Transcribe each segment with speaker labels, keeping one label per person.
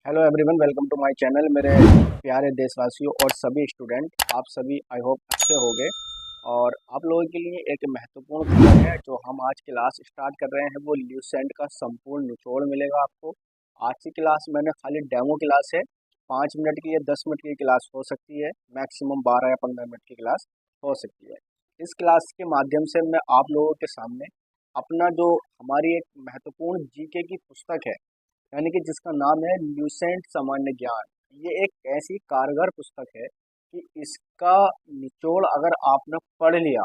Speaker 1: Hello everyone, welcome to my channel. मेरे प्यारे देशवासियों और सभी स्टूडेंट, आप सभी आई होप अच्छे होंगे। और आप लोगों के लिए एक महत्वपूर्ण खबर है। जो हम आज क्लास स्टार्ट कर रहे हैं वो ल्यूसेंट का संपूर्ण निचोड़ मिलेगा आपको। आज की क्लास मैंने खाली डेमो क्लास है, 5 मिनट की या 10 मिनट की क्लास हो सकती है, मैक्सिमम 12 या 15 मिनट की क्लास हो सकती है। इस क्लास के माध्यम से मैं आप लोगों के सामने अपना जो हमारी एक महत्वपूर्ण जीके की पुस्तक है, यानी कि जिसका नाम है ल्यूसेंट सामान्य ज्ञान। ये एक ऐसी कारगर पुस्तक है कि इसका निचोड़ अगर आपने पढ़ लिया,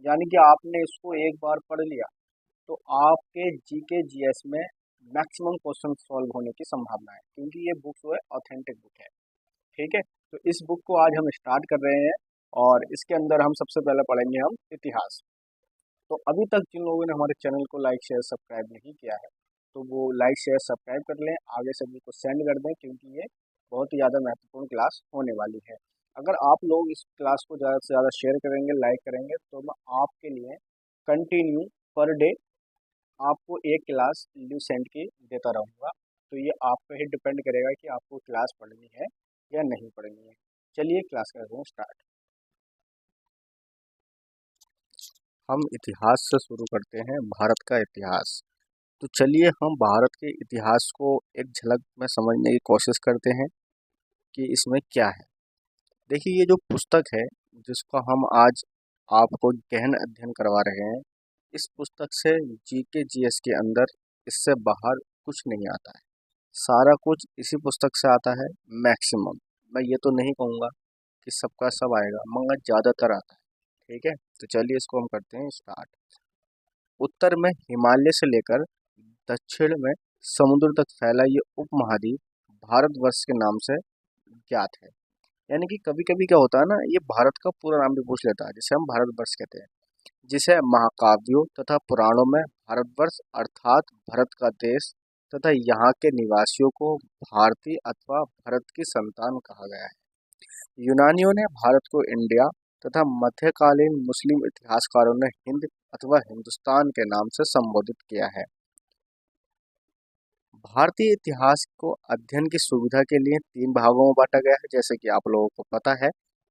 Speaker 1: यानी कि आपने इसको एक बार पढ़ लिया, तो आपके जीके जीएस में मैक्सिमम क्वेश्चन सॉल्व होने की संभावना है, क्योंकि ये बुक जो है ऑथेंटिक बुक है। ठीक है, तो इस बुक को आज हम स्टार्ट कर रहे हैं और इसके अंदर हम सबसे पहले पढ़ेंगे हम इतिहास। तो अभी तक जिन लोगों ने हमारे चैनल को लाइक शेयर सब्सक्राइब नहीं किया है, तो वो लाइक शेयर सब्सक्राइब कर लें, आगे सभी को सेंड कर दें, क्योंकि ये बहुत ही ज़्यादा महत्वपूर्ण क्लास होने वाली है। अगर आप लोग इस क्लास को ज़्यादा से ज़्यादा शेयर करेंगे, लाइक करेंगे, तो मैं आपके लिए कंटिन्यू पर डे आपको एक क्लास ल्यूसेंट की देता रहूँगा। तो ये आप पे ही डिपेंड करेगा कि आपको क्लास पढ़नी है या नहीं पढ़नी है। चलिए क्लास करते हैं स्टार्ट। हम इतिहास से शुरू करते हैं, भारत का इतिहास। तो चलिए हम भारत के इतिहास को एक झलक में समझने की कोशिश करते हैं कि इसमें क्या है। देखिए, ये जो पुस्तक है जिसको हम आज आपको गहन अध्ययन करवा रहे हैं, इस पुस्तक से जीके जीएस के अंदर इससे बाहर कुछ नहीं आता है। सारा कुछ इसी पुस्तक से आता है, मैक्सिमम। मैं ये तो नहीं कहूँगा कि सबका सब आएगा, मगर ज़्यादातर आता है। ठीक है, तो चलिए इसको हम करते हैं स्टार्ट। उत्तर में हिमालय से लेकर दक्षिण में समुद्र तक फैला ये उपमहाद्वीप भारतवर्ष के नाम से ज्ञात है। यानी कि कभी कभी क्या होता है ना, ये भारत का पूरा नाम भी पूछ लेता है, जिसे हम भारतवर्ष कहते हैं, जिसे महाकाव्यों तथा पुराणों में भारतवर्ष अर्थात भारत का देश तथा यहाँ के निवासियों को भारतीय अथवा भारत की संतान कहा गया है। यूनानियों ने भारत को इंडिया तथा मध्यकालीन मुस्लिम इतिहासकारों ने हिंद अथवा हिंदुस्तान के नाम से संबोधित किया है। भारतीय इतिहास को अध्ययन की सुविधा के लिए 3 भागों में बांटा गया है, जैसे कि आप लोगों को पता है,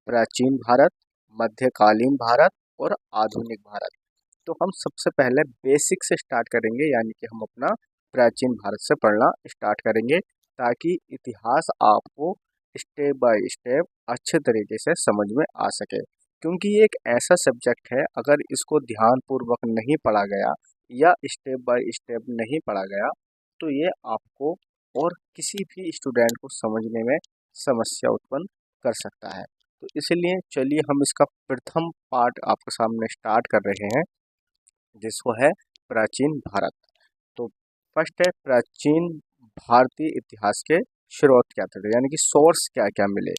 Speaker 1: प्राचीन भारत, मध्यकालीन भारत और आधुनिक भारत। तो हम सबसे पहले बेसिक से स्टार्ट करेंगे, यानी कि हम अपना प्राचीन भारत से पढ़ना स्टार्ट करेंगे, ताकि इतिहास आपको स्टेप बाय स्टेप अच्छे तरीके से समझ में आ सके। क्योंकि ये एक ऐसा सब्जेक्ट है, अगर इसको ध्यानपूर्वक नहीं पढ़ा गया या स्टेप बाय स्टेप नहीं पढ़ा गया, तो ये आपको और किसी भी स्टूडेंट को समझने में समस्या उत्पन्न कर सकता है। तो इसलिए चलिए हम इसका प्रथम पार्ट आपके सामने स्टार्ट कर रहे हैं, जिसको है प्राचीन भारत। तो फर्स्ट है प्राचीन भारतीय इतिहास के स्रोत क्या थे, यानी कि सोर्स क्या क्या मिले।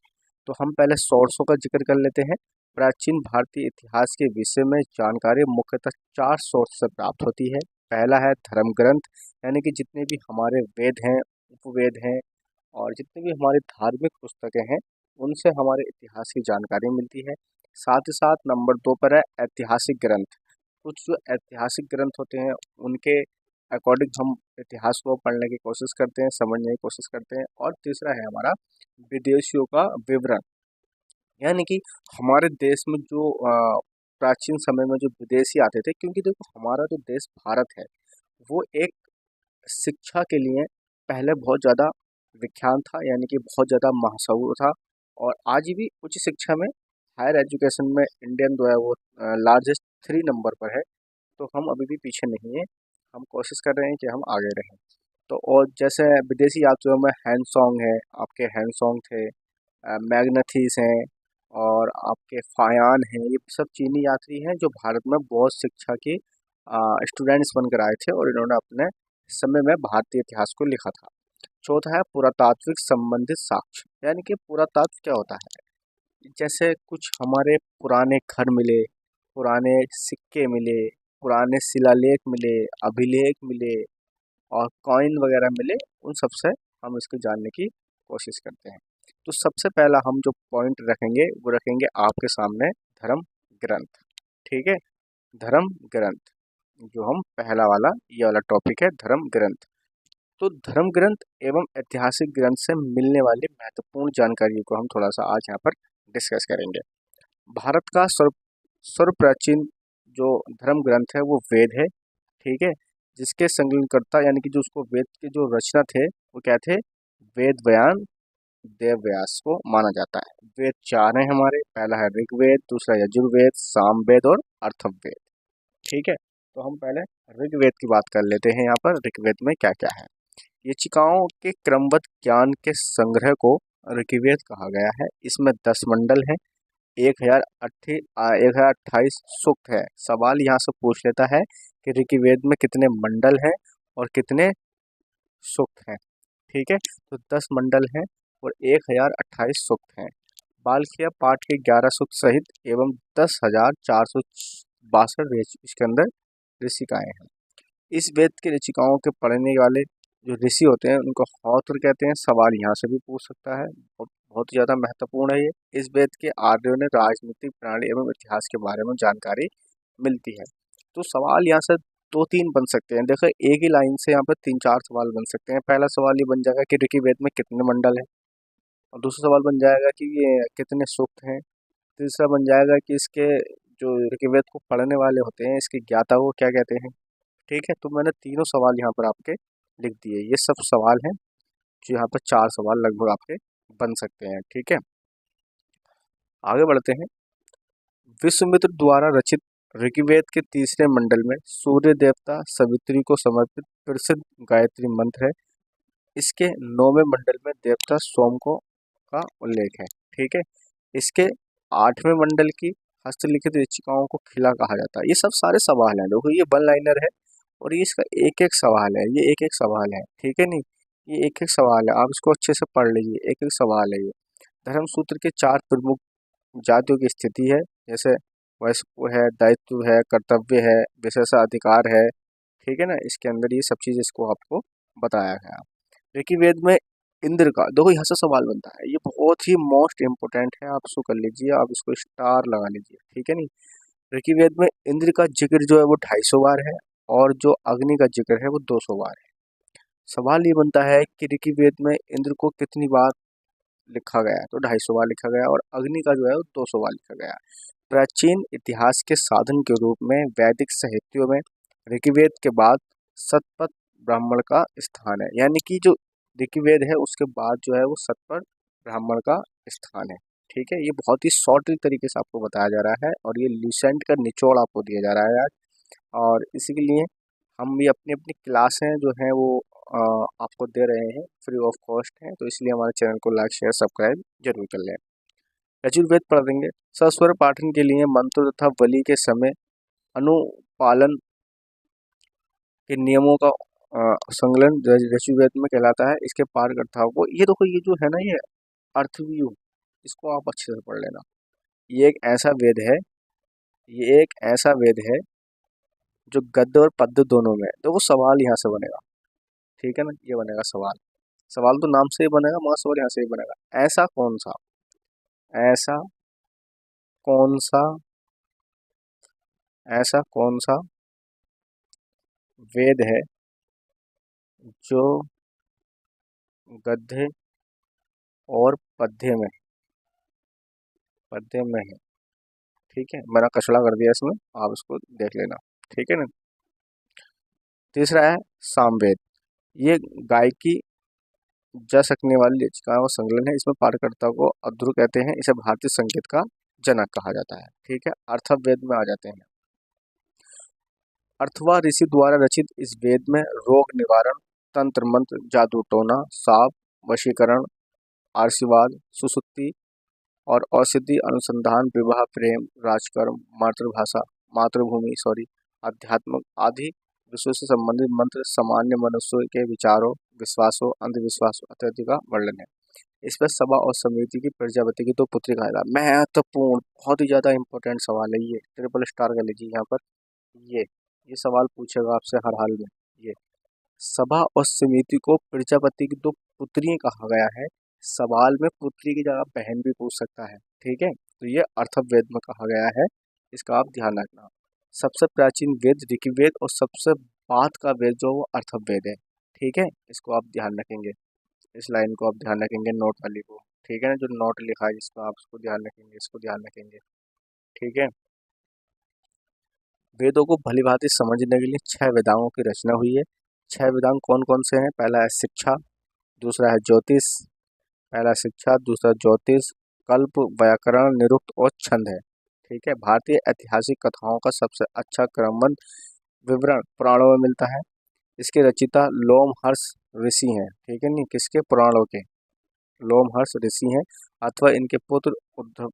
Speaker 1: तो हम पहले सोर्सों का जिक्र कर लेते हैं। प्राचीन भारतीय इतिहास के विषय में जानकारी मुख्यतः 4 सोर्स से प्राप्त होती है। पहला है धर्म ग्रंथ, यानी कि जितने भी हमारे वेद हैं, उपवेद हैं और जितनी भी हमारी धार्मिक पुस्तकें हैं, उनसे हमारे इतिहास की जानकारी मिलती है। साथ ही साथ नंबर 2 पर है ऐतिहासिक ग्रंथ। कुछ जो ऐतिहासिक ग्रंथ होते हैं, उनके अकॉर्डिंग हम इतिहास को पढ़ने की कोशिश करते हैं, समझने की कोशिश करते हैं। और तीसरा है हमारा विदेशियों का विवरण, यानी कि हमारे देश में जो प्राचीन समय में जो विदेशी आते थे, क्योंकि देखो हमारा जो देश भारत है, वो एक शिक्षा के लिए पहले बहुत ज़्यादा विख्यात था, यानी कि बहुत ज़्यादा मशहूर था। और आज भी उच्च शिक्षा में, हायर एजुकेशन में इंडियन जो है वो लार्जेस्ट 3 नंबर पर है। तो हम अभी भी पीछे नहीं हैं, हम कोशिश कर रहे हैं कि हम आगे रहें। तो और जैसे विदेशी यात्रियों में हैंसोंग है, आपके हैंसोंग थे, मैग्नथीस हैं और आपके फायान हैं। ये सब चीनी यात्री हैं जो भारत में बहुत शिक्षा की स्टूडेंट्स बनकर आए थे, और इन्होंने अपने समय में भारतीय इतिहास को लिखा था। चौथा है पुरातात्विक संबंधित साक्ष्य, यानी कि पुरातात्व क्या होता है, जैसे कुछ हमारे पुराने घर मिले, पुराने सिक्के मिले, पुराने शिलालेख मिले, अभिलेख मिले और कॉइन वगैरह मिले, उन सब से हम इसको जानने की कोशिश करते हैं। तो सबसे पहला हम जो पॉइंट रखेंगे वो रखेंगे आपके सामने धर्म ग्रंथ। ठीक है, धर्म ग्रंथ जो हम पहला वाला, ये वाला टॉपिक है धर्म ग्रंथ। तो धर्म ग्रंथ एवं ऐतिहासिक ग्रंथ से मिलने वाली महत्वपूर्ण जानकारी को हम थोड़ा सा आज यहाँ पर डिस्कस करेंगे। भारत का सर्व प्राचीन जो धर्म ग्रंथ है वो वेद है, ठीक है, जिसके संकलनकर्ता यानी कि जो उसको वेद के जो रचना थे वो क्या थे, वेद व्यान देव व्यास को माना जाता है। वेद चार हैं हमारे, पहला है ऋग्वेद, दूसरा यजुर्वेद, सामवेद और अथर्ववेद, ठीक है। तो हम पहले ऋग्वेद की बात कर लेते हैं। यहाँ पर ऋग्वेद में क्या क्या है। याचिकाओं के क्रमबद्ध ज्ञान के संग्रह को ऋग्वेद कहा गया है। इसमें 10 मंडल है, 1028 सूक्त है। सवाल यहाँ से पूछ लेता है कि ऋग्वेद में कितने मंडल हैं और कितने सूक्त हैं, ठीक है। तो 10 मंडल हैं और 1028 सूक्त हैं। बालखिया पाठ के 11 सूक्त सहित एवं 10,462 इसके अंदर ऋषिकाएं हैं। इस वेद के ऋचिकाओं के पढ़ने वाले जो ऋषि होते हैं उनको हौत्र कहते हैं। सवाल यहाँ से भी पूछ सकता है, बहुत बहुत ज़्यादा महत्वपूर्ण है ये। इस वेद के आर्यों ने राजनीतिक प्रणाली एवं इतिहास के बारे में जानकारी मिलती है। तो सवाल यहाँ से 2-3 बन सकते हैं। देखो एक ही लाइन से यहाँ पर 3-4 सवाल बन सकते हैं। पहला सवाल ये बन जाएगा कि ऋग्वेद में कितने मंडल हैं, और दूसरा सवाल बन जाएगा कि ये कितने सूक्त हैं, तीसरा बन जाएगा कि इसके जो ऋग्वेद को पढ़ने वाले होते हैं इसके ज्ञाता को क्या कहते हैं, ठीक है। तो मैंने तीनों सवाल यहाँ पर आपके लिख दिए। ये सब सवाल हैं जो यहाँ पर 4 सवाल लगभग आपके बन सकते हैं, ठीक है। आगे बढ़ते हैं। विश्वामित्र द्वारा रचित ऋग्वेद के तीसरे मंडल में सूर्य देवता सवित्री को समर्पित प्रसिद्ध गायत्री मंत्र है। इसके 9वें मंडल में देवता सोम को का उल्लेख है, ठीक है। इसके 8वें मंडल की हस्तलिखित ऋचिकाओं को खिला कहा जाता है। ये सब सारे सवाल हैं, देखो ये वन लाइनर है और ये इसका एक एक सवाल है, ये एक एक सवाल है, ठीक है। नहीं, ये एक एक सवाल है, आप इसको अच्छे से पढ़ लीजिए, एक एक सवाल है ये। धर्म सूत्र के 4 प्रमुख जातियों की स्थिति है, जैसे वैश्व है, दायित्व है, कर्तव्य है, विशेषाधिकार है, ठीक है ना। इसके अंदर ये सब चीज़ इसको आपको बताया गया। ऋग्वेद में इंद्र का, देखो यहाँ से सवाल बनता है, ये बहुत ही मोस्ट इम्पोर्टेंट है, आप इसको कर लीजिए, आप इसको स्टार लगा लीजिए, ठीक है। नहीं, ऋग्वेद में इंद्र का जिक्र जो है वो 250 बार है और जो अग्नि का जिक्र है वो 200 बार है। सवाल ये बनता है कि ऋग्वेद में इंद्र को कितनी बार लिखा गया है, तो 250 बार लिखा गया और अग्नि का जो है वो 200 बार लिखा गया। प्राचीन इतिहास के साधन के रूप में वैदिक साहित्यों में ऋग्वेद के बाद शतपथ ब्राह्मण का स्थान है, यानी कि जो ऋग्वेद है उसके बाद जो है वो शतपथ ब्राह्मण का स्थान है, ठीक है। ये बहुत ही शॉर्ट तरीके से आपको बताया जा रहा है और ये लूसेंट का निचोड़ आपको दिया जा रहा है आज। और इसी के लिए हम भी अपनी अपनी क्लासें जो हैं वो आपको दे रहे हैं, फ्री ऑफ कॉस्ट है, तो इसलिए हमारे चैनल को लाइक शेयर सब्सक्राइब जरूर कर लें। यजुर्वेद पढ़ देंगे। सस्वर पाठन के लिए मंत्र तथा बलि के समय अनुपालन के नियमों का संकलन यजुर्वेद में कहलाता है। इसके पाठकर्ताओं को ये देखो, ये जो है ना ये अर्थव्यू, इसको आप अच्छे से पढ़ लेना। ये एक ऐसा वेद है, ये एक ऐसा वेद है जो गद्य और पद्य दोनों में है। देखो सवाल यहाँ से बनेगा, ठीक है ना, ये बनेगा सवाल। सवाल तो नाम से ही बनेगा मगर सवाल यहाँ से ही बनेगा। ऐसा कौन सा ऐसा कौन सा वेद है जो गद्य और पद्य में है, ठीक है। मैंने कचड़ा कर दिया इसमें, आप इसको देख लेना, ठीक है ना। तीसरा है सामवेद। ये गायकी जा सकने वाली लेखिकाओं का संकलन है। इसमें पाठकर्ता को अध्रुव कहते हैं। इसे भारतीय संगीत का जनक कहा जाता है, ठीक है। अथर्ववेद में आ जाते हैं। अथर्वा ऋषि द्वारा रचित इस वेद में रोग निवारण, तंत्र मंत्र, जादू टोना, साप, वशीकरण, आशीर्वाद, सुसुप्ति और औषधि अनुसंधान, विवाह, प्रेम, राजकर्म, मातृभूमि, अध्यात्म आदि विषयों से संबंधित मंत्र, सामान्य मनुष्यों के विचारों, विश्वासों, अंधविश्वासों इत्यादि का वर्णन है। इस पर सभा और समिति की प्रजापति की 2 पुत्री कहा था। महत्वपूर्ण, बहुत ही ज्यादा इंपॉर्टेंट सवाल है ये, ट्रिपल स्टार कर लीजिए यहाँ पर। ये सवाल पूछेगा आपसे हर हाल में। ये सभा और समिति को प्रजापति की 2 पुत्रियां कहा गया है। सवाल में पुत्री की जगह बहन भी पूछ सकता है, ठीक है। तो ये अथर्ववेद में कहा गया है, इसका आप ध्यान रखना। सबसे प्राचीन वेद ऋग्वेद और सबसे बाद का वेद जो वो अथर्ववेद है, ठीक है, इसको आप ध्यान रखेंगे, इस लाइन को आप ध्यान रखेंगे, नोट वाली को। ठीक है ना, जो नोट लिखा है जिसको आप उसको ध्यान रखेंगे, इसको ध्यान रखेंगे। ठीक है। वेदों को भली भांति समझने के लिए 6 वेदांगों की रचना हुई है। 6 वेदांग कौन कौन से हैं? पहला है शिक्षा, दूसरा है ज्योतिष, पहला शिक्षा, दूसरा ज्योतिष, कल्प, व्याकरण, निरुक्त और छंद है। ठीक है। भारतीय ऐतिहासिक कथाओं का सबसे अच्छा क्रमबद्ध विवरण पुराणों में मिलता है। इसके रचयिता लोमहर्ष ऋषि हैं। ठीक है, नहीं किसके? पुराणों के लोमहर्ष ऋषि हैं अथवा इनके पुत्र उद्धव।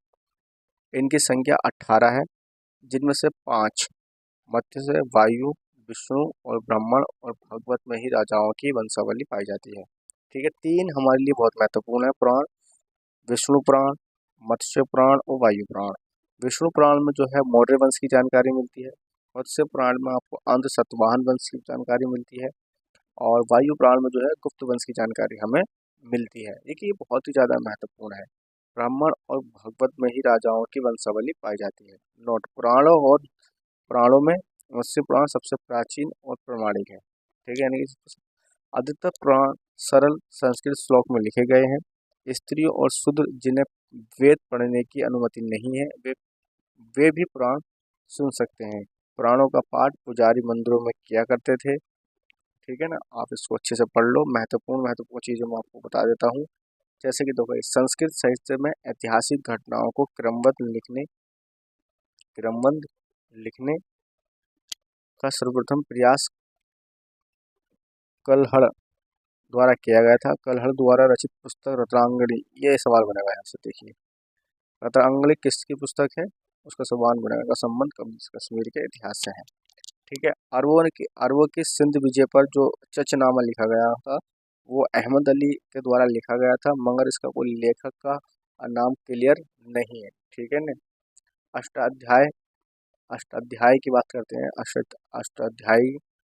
Speaker 1: इनकी संख्या 18 है, जिनमें से 5 मत्स्य से, वायु, विष्णु और ब्राह्मण और भागवत में ही राजाओं की वंशावली पाई जाती है। ठीक है। 3 हमारे लिए बहुत महत्वपूर्ण है पुराण, विष्णु पुराण, मत्स्य पुराण और वायु पुराण। विष्णु पुराण में जो है मौर्य वंश की जानकारी मिलती है, मत्स्य पुराण में आपको अंध सतवाहन वंश की जानकारी मिलती है, और वायु पुराण में जो है गुप्त वंश की जानकारी हमें मिलती है। देखिए ये बहुत ही ज़्यादा महत्वपूर्ण है। ब्राह्मण और भगवत में ही राजाओं की वंशावली पाई जाती है। नोट: पुराणों और पुराणों में मत्स्य पुराण सबसे प्राचीन और प्रामाणिक है। ठीक है, यानी कि अधिकतर पुराण सरल संस्कृत श्लोक में लिखे गए हैं। स्त्रियों और शूद्र जिन्हें वेद पढ़ने की अनुमति नहीं है, वे भी पुराण सुन सकते हैं। पुराणों का पाठ पुजारी मंदिरों में किया करते थे। ठीक है ना, आप इसको अच्छे से पढ़ लो। महत्वपूर्ण महत्वपूर्ण चीज़ें मैं आपको बता देता हूँ। जैसे कि देखो, संस्कृत साहित्य में ऐतिहासिक घटनाओं को क्रमबद्ध लिखने का सर्वप्रथम प्रयास कलहड़ द्वारा किया गया था। कलहड़ द्वारा रचित पुस्तक रत्नांगणी, ये सवाल बनेगा यहाँ से। देखिए रत्नांगणी किसकी पुस्तक है? उसका सवाल बनेगा का संबंध कश्मीर के इतिहास से है। ठीक है। अरबों की सिंध विजय पर जो चचनामा लिखा गया था वो अहमद अली के द्वारा लिखा गया था, मगर इसका कोई लेखक का नाम क्लियर नहीं है। ठीक है ना। अष्टाध्याय अष्टाध्यायी की बात करते हैं। अष्टाध्यायी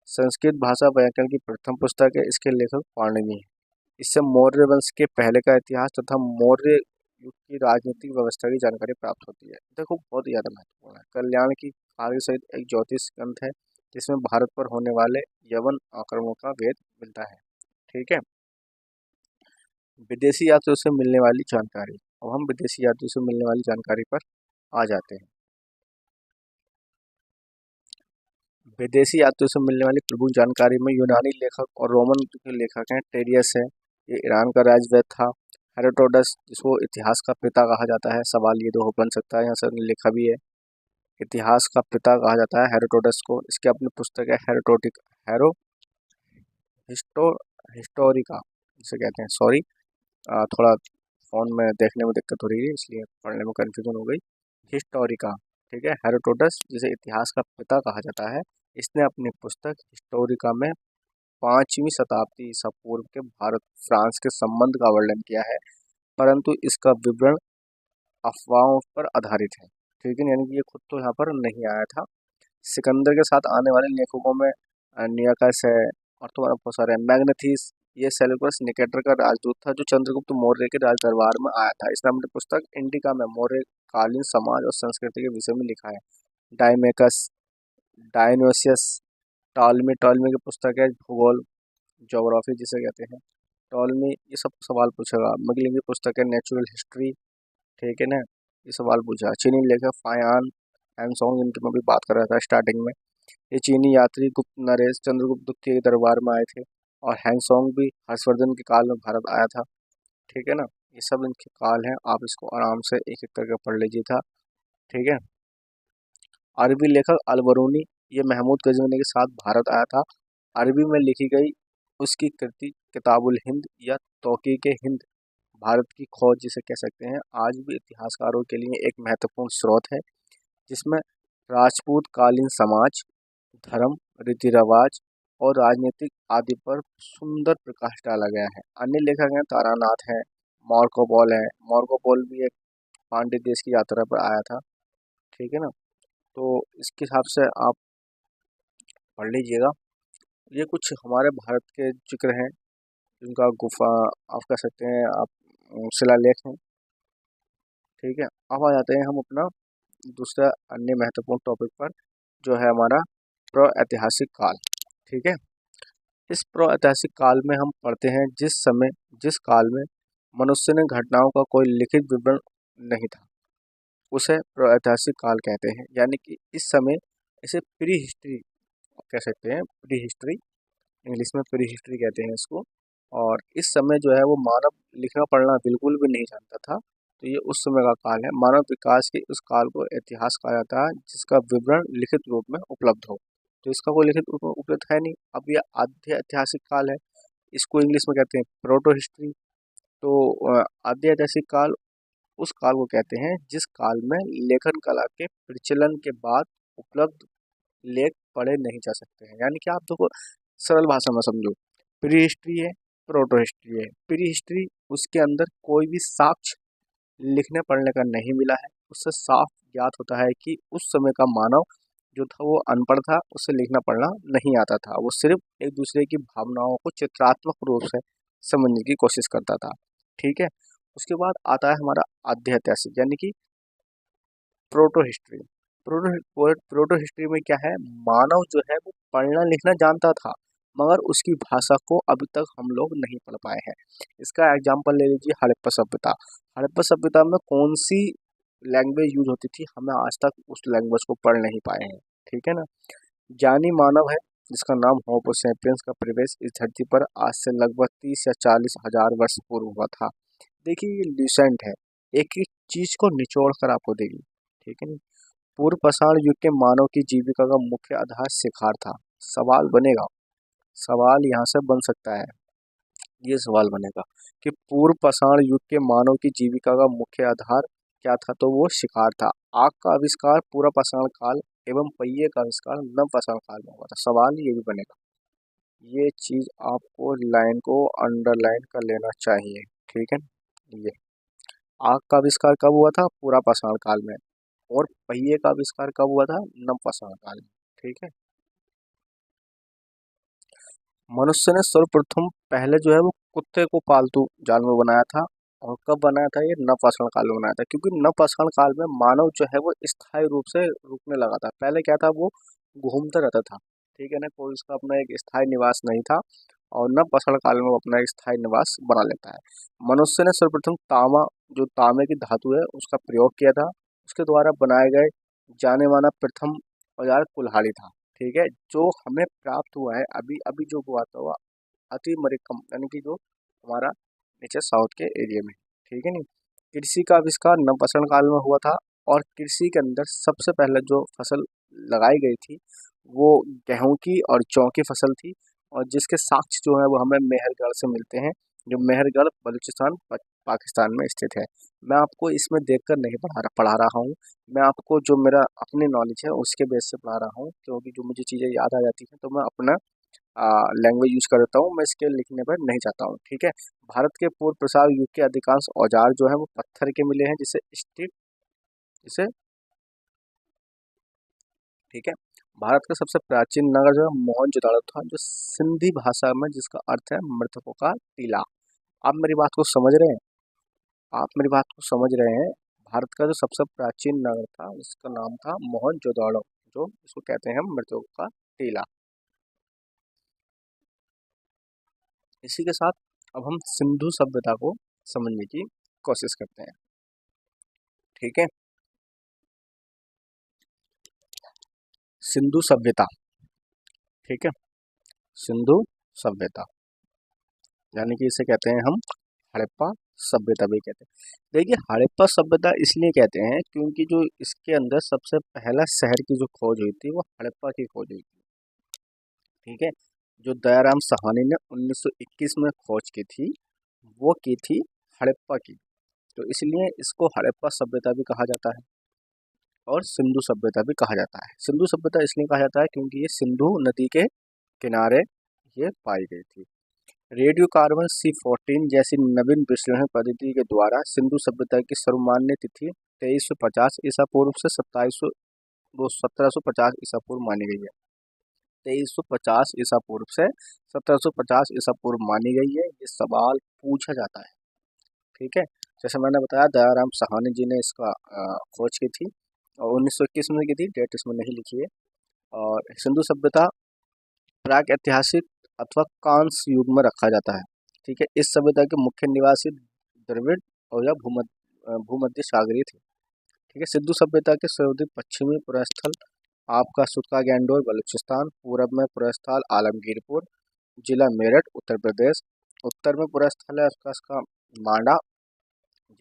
Speaker 1: संस्कृत भाषा व्याकरण की प्रथम पुस्तक है। इसके लेखक पाणिनि है। इससे मौर्य वंश के पहले का इतिहास तथा मौर्य युग की राजनीतिक व्यवस्था की जानकारी प्राप्त होती है। देखो बहुत ही ज़्यादा महत्वपूर्ण है। कल्याण की कार्य सहित एक ज्योतिष ग्रंथ है, जिसमें भारत पर होने वाले यवन आक्रमणों का वेद मिलता है। ठीक है। विदेशी यात्रियों से मिलने वाली जानकारी। अब हम विदेशी यात्रियों से मिलने वाली जानकारी पर आ जाते हैं। विदेशी यात्रियों से मिलने वाली प्रमुख जानकारी में यूनानी लेखक और रोमन के लेखक हैं। टेरियस है, ये ईरान का राजवैद था। हेरोडोटस, जिसको इतिहास का पिता कहा जाता है। सवाल ये दो बन सकता है, यहाँ से लिखा भी है। इतिहास का पिता कहा जाता है हेरोडोटस को। इसकी अपनी पुस्तक है हेरो हिस्टो हिस्टोरिका जिसे कहते हैं। सॉरी, थोड़ा फ़ोन में देखने में दिक्कत हो रही है, इसलिए पढ़ने में कन्फ्यूजन हो गई। हिस्टोरिका। ठीक है। हेरोडोटस, जिसे इतिहास का पिता कहा जाता है, इसने अपनी पुस्तक हिस्टोरिका में 5वीं शताब्दी ईसा पूर्व के भारत फ्रांस के संबंध का वर्णन किया है, परंतु इसका विवरण अफवाहों पर आधारित है। ठीक है, यानी कि ये खुद तो यहाँ पर नहीं आया था। सिकंदर के साथ आने वाले लेखकों में नियाकस है, और तुम्हारा बहुत सारे मैग्नेथीस। ये सेल्यूकस निकेटर का राजदूत था, जो चंद्रगुप्त मौर्य के राज दरबार में आया था। इसने अपनी पुस्तक इंडिका में मौर्य कालीन समाज और संस्कृति के विषय में लिखा है। डायमेकस, डायनोसियस, टॉलमी की पुस्तक है भूगोल, ज्योग्राफी जिसे कहते हैं। टॉलमी ये सब सवाल पूछेगा। मगलिंग की पुस्तक है नेचुरल हिस्ट्री। ठीक है ना, ये सवाल पूछा। चीनी लेखक फायान हैंसोंग, इनकी मैं भी बात कर रहा था स्टार्टिंग में। ये चीनी यात्री गुप्त नरेश चंद्रगुप्त के दरबार में आए थे, और हैंसोंग भी हर्षवर्धन के काल में भारत आया था। ठीक है ना, ये सब इनके काल हैं। आप इसको आराम से एक एक करके पढ़ लीजिए था। ठीक है। अरबी लेखक अलबरूनी, ये महमूद गजनवी के साथ भारत आया था। अरबी में लिखी गई उसकी कृति किताबुल हिंद या तौकीक हिंद, भारत की खोज जिसे कह सकते हैं, आज भी इतिहासकारों के लिए एक महत्वपूर्ण स्रोत है, जिसमें राजपूत कालीन समाज, धर्म, रीति रिवाज और राजनीतिक आदि पर सुंदर प्रकाश डाला गया है। अन्य लेखक हैं तारानाथ है, मार्को पोलो है। मार्को पोलो भी एक पांड्य देश की यात्रा पर आया था। ठीक है ना, तो इसके हिसाब से आप पढ़ लीजिएगा। ये कुछ हमारे भारत के जिक्र हैं, जिनका गुफा आप कह सकते हैं, आप शिलालेख हैं। ठीक है। अब आ जाते हैं हम अपना दूसरा अन्य महत्वपूर्ण टॉपिक पर, जो है हमारा प्र ऐतिहासिक काल। ठीक है। इस प्रागैतिहासिक काल में हम पढ़ते हैं जिस काल में मनुष्य ने घटनाओं का कोई लिखित विवरण नहीं था, उसे प्रागैतिहासिक काल कहते हैं। यानी कि इस समय इसे प्री हिस्ट्री कह सकते हैं, प्री हिस्ट्री, इंग्लिश में प्री हिस्ट्री कहते हैं इसको। और इस समय जो है वो मानव लिखना पढ़ना बिल्कुल भी नहीं जानता था, तो ये उस समय का काल है। मानव विकास के उस काल को इतिहास कहा जाता है जिसका विवरण लिखित रूप में उपलब्ध हो। तो इसका कोई लिखित रूप में उपलब्ध है नहीं। अब ये आद्य ऐतिहासिक काल है, इसको इंग्लिश में कहते हैं प्रोटो हिस्ट्री। तो आद्य ऐतिहासिक काल उस काल को कहते हैं जिस काल में लेखन कला के प्रचलन के बाद उपलब्ध लेख पढ़े नहीं जा सकते हैं। यानी कि आप देखो, सरल भाषा में समझो, प्री हिस्ट्री है, प्रोटो हिस्ट्री है। प्री हिस्ट्री, उसके अंदर कोई भी साक्ष्य लिखने पढ़ने का नहीं मिला है। उससे साफ ज्ञात होता है कि उस समय का मानव जो था वो अनपढ़ था, उसे लिखना पढ़ना नहीं आता था। वो सिर्फ एक दूसरे की भावनाओं को चित्रात्मक रूप से समझने की कोशिश करता था। ठीक है। उसके बाद आता है हमारा आद्य ऐतिहासिक यानी कि प्रोटो हिस्ट्री। प्रोटो हिस्ट्री में क्या है, मानव जो है वो पढ़ना लिखना जानता था, मगर उसकी भाषा को अभी तक हम लोग नहीं पढ़ पाए हैं। इसका एग्जाम्पल ले लीजिए, हड़प्पा सभ्यता। हड़प्पा सभ्यता में कौन सी लैंग्वेज यूज होती थी, हमें आज तक उस लैंग्वेज को पढ़ नहीं पाए हैं। ठीक है ना। ज्ञानी मानव है जिसका नाम होमो सेपियंस का प्रवेश इस धरती पर आज से लगभग 30 या 40 हजार वर्ष पूर्व हुआ था। देखिए ये ल्यूसेंट है, एक एक चीज को निचोड़ कर आपको देगी। ठीक है ना। पूर्व पाषाण युग के मानव की जीविका का मुख्य आधार शिकार था। सवाल बनेगा, सवाल यहाँ से बन सकता है, ये सवाल बनेगा कि पूर्व पाषाण युग के मानव की जीविका का मुख्य आधार क्या था, तो वो शिकार था। आग का आविष्कार पूरा पाषाण काल एवं पहिए का आविष्कार नव पाषाण काल में हुआ था। सवाल ये भी बनेगा, ये चीज आपको लाइन को अंडरलाइन कर लेना चाहिए। ठीक है। ये आग का आविष्कार कब हुआ था, पूरा पाषाण काल में, और पहिए का आविष्कार कब हुआ था, नव पाषाण काल में। ठीक है। मनुष्य ने सर्वप्रथम पहले जो है वो कुत्ते को पालतू जानवर बनाया था। और कब बनाया था, ये नवपाषाण काल में बनाया था, क्योंकि नवपाषाण काल में मानव जो है वो स्थायी रूप से रुकने लगा था। पहले क्या था, वो घूमता रहता था। ठीक है ना, कोई उसका अपना एक स्थायी निवास नहीं था। और नवपाषाण काल में वो अपना एक स्थायी निवास बना लेता है। मनुष्य ने सर्वप्रथम तांबा, जो तांबे की धातु है, उसका प्रयोग किया था। उसके द्वारा बनाए गए जाने माना प्रथम औजार कुल्हाड़ी था। ठीक है। जो हमें प्राप्त हुआ है अभी अभी जो हुआ था वह अति मरिकम, यानी कि जो हमारा नीचे साउथ के एरिया में। ठीक है नी। कृषि का आविष्कार नवपाषाण काल में हुआ था। और कृषि के अंदर सबसे पहले जो फसल लगाई गई थी वो गेहूं की और जौ की फसल थी। और जिसके साक्ष्य जो है वो हमें मेहरगढ़ से मिलते हैं, जो मेहरगढ़ बलूचिस्तान पाकिस्तान में स्थित है। मैं आपको इसमें देखकर नहीं पढ़ा रहा हूँ, मैं आपको जो मेरा अपनी नॉलेज है उसके बेस से पढ़ा रहा हूँ, क्योंकि जो मुझे चीज़ें याद आ जाती हैं तो मैं अपना लैंग्वेज यूज करता हूँ, मैं इसके लिखने पर नहीं चाहता हूँ। ठीक है। भारत के पूर्व प्रसार युग के अधिकांश औजार जो है वो पत्थर के मिले हैं, जिसे स्टील, जिसे, ठीक है। भारत का सबसे प्राचीन नगर जो है मोहनजोदड़ो था, जो सिंधी भाषा में जिसका अर्थ है मृतकों का टीला। आप मेरी बात को समझ रहे हैं, आप मेरी बात को समझ रहे हैं। भारत का जो सबसे प्राचीन नगर था उसका नाम था मोहनजोदड़ो, जो इसको कहते हैं मृतकों का टीला। इसी के साथ अब हम सिंधु सभ्यता को समझने की कोशिश करते हैं। ठीक है। सिंधु सभ्यता, ठीक है, सिंधु सभ्यता यानी कि इसे कहते हैं हम हड़प्पा सभ्यता भी कहते हैं। देखिए हड़प्पा सभ्यता इसलिए कहते हैं क्योंकि जो इसके अंदर सबसे पहला शहर की जो खोज हुई थी वो हड़प्पा की खोज हुई थी। ठीक है। जो दयाराम साहनी ने 1921 में खोज की थी वो की थी हड़प्पा की। तो इसलिए इसको हड़प्पा सभ्यता भी कहा जाता है और सिंधु सभ्यता भी कहा जाता है। सिंधु सभ्यता इसलिए कहा जाता है क्योंकि ये सिंधु नदी के किनारे ये पाई गई थी। रेडियो कार्बन C14 जैसी नवीन विश्लेषण पद्धति के द्वारा सिंधु सभ्यता की सर्वमान्य तिथि 2350 ईसा पूर्व से 1750 ईसा पूर्व मानी गई है। 2350 ईसा पूर्व से 1750 ईसा पूर्व मानी गई है। ये सवाल पूछा जाता है। ठीक है। जैसे मैंने बताया दयाराम साहनी जी ने इसका खोज की थी और 1921 में की थी, डेट इसमें नहीं लिखी है। और सिंधु सभ्यता प्राक ऐतिहासिक अथवा कांस्य युग में रखा जाता है। ठीक है, इस सभ्यता के मुख्य निवासी द्रविड़ और या भूमध्य सागरीय थे। ठीक है, सिंधु सभ्यता के सर्वाधिक पश्चिमी पुरस्थल आपका सुतका गैंडोर बलूचिस्तान, पूरब में पुरस्थल आलमगीरपुर जिला मेरठ उत्तर प्रदेश, उत्तर में पुरस्थल है उसका मांडा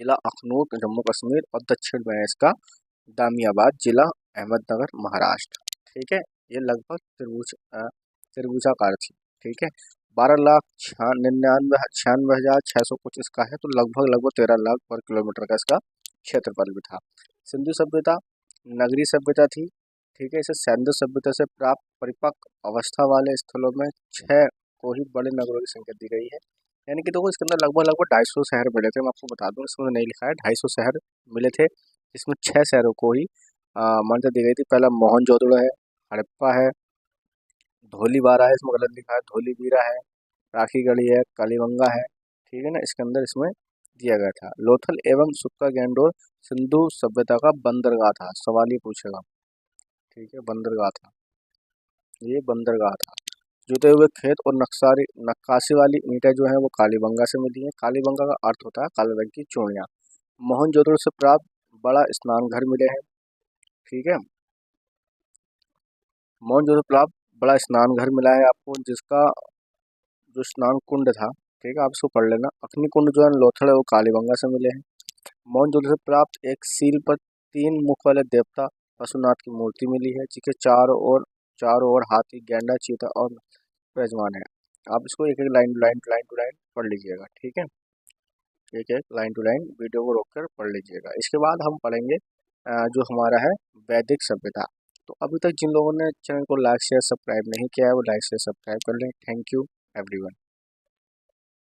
Speaker 1: जिला अखनूर जम्मू कश्मीर, और दक्षिण में है इसका दामियाबाद जिला अहमदनगर महाराष्ट्र। ठीक है, ये लगभग त्रिभुजाकार थी। ठीक है, 12,96,96,600 कुछ इसका है, तो लगभग लगभग 13 लाख पर किलोमीटर का इसका क्षेत्रफल भी था। सिंधु सभ्यता नगरीय सभ्यता थी। ठीक है, इसे सैंधव सभ्यता से प्राप्त परिपक्व अवस्था वाले स्थलों में छह को ही बड़े नगरों की संख्या दी गई है। यानी कि देखो इसके अंदर लगभग लगभग 250 शहर मिले थे। मैं आपको बता दूं, इसमें नहीं लिखा है, 250 शहर मिले थे, जिसमें 6 शहरों को ही मान्यता दी गई थी। पहला मोहनजोदड़ो है, हड़प्पा है, धोलीबारा है, इसमें गलत लिखा है, धोलीबीरा है, राखीगढ़ी है, कालीबंगा है। ठीक है ना, इसके अंदर इसमें दिया गया था। लोथल एवं सुक्का गैंडोर सिंधु सभ्यता का बंदरगाह था। सवाल ये पूछेगा। ठीक है, बंदरगाह था, ये बंदरगाह था। जुते हुए खेत और नक्काशी वाली ईंटें जो है वो कालीबंगा से मिली हैं। कालीबंगा का अर्थ होता है काले रंग की चूड़ियाँ। मोहनजोदड़ो से प्राप्त बड़ा स्नान घर मिले हैं। ठीक है, मोहनजोदड़ो से प्राप्त बड़ा स्नान घर मिला है आपको, जिसका जो स्नान कुंड था, ठीक है, आप इसको पढ़ लेना। अग्नि कुंड जो है लोथल है वो कालीबंगा से मिले हैं। मोहनजोदड़ो से प्राप्त एक सील पर 3 मुख वाले देवता पशुनाथ की मूर्ति मिली है, जिसके चारों ओर हाथी, गैंडा, चीता और यजमान है। आप इसको एक एक लाइन टू लाइन पढ़ लीजिएगा। ठीक है, एक एक लाइन टू लाइन वीडियो को रोककर पढ़ लीजिएगा। इसके बाद हम पढ़ेंगे जो हमारा है वैदिक सभ्यता। तो अभी तक जिन लोगों ने चैनल को लाइक शेयर सब्सक्राइब नहीं किया है वो लाइक शेयर सब्सक्राइब कर लें। Thank you everyone.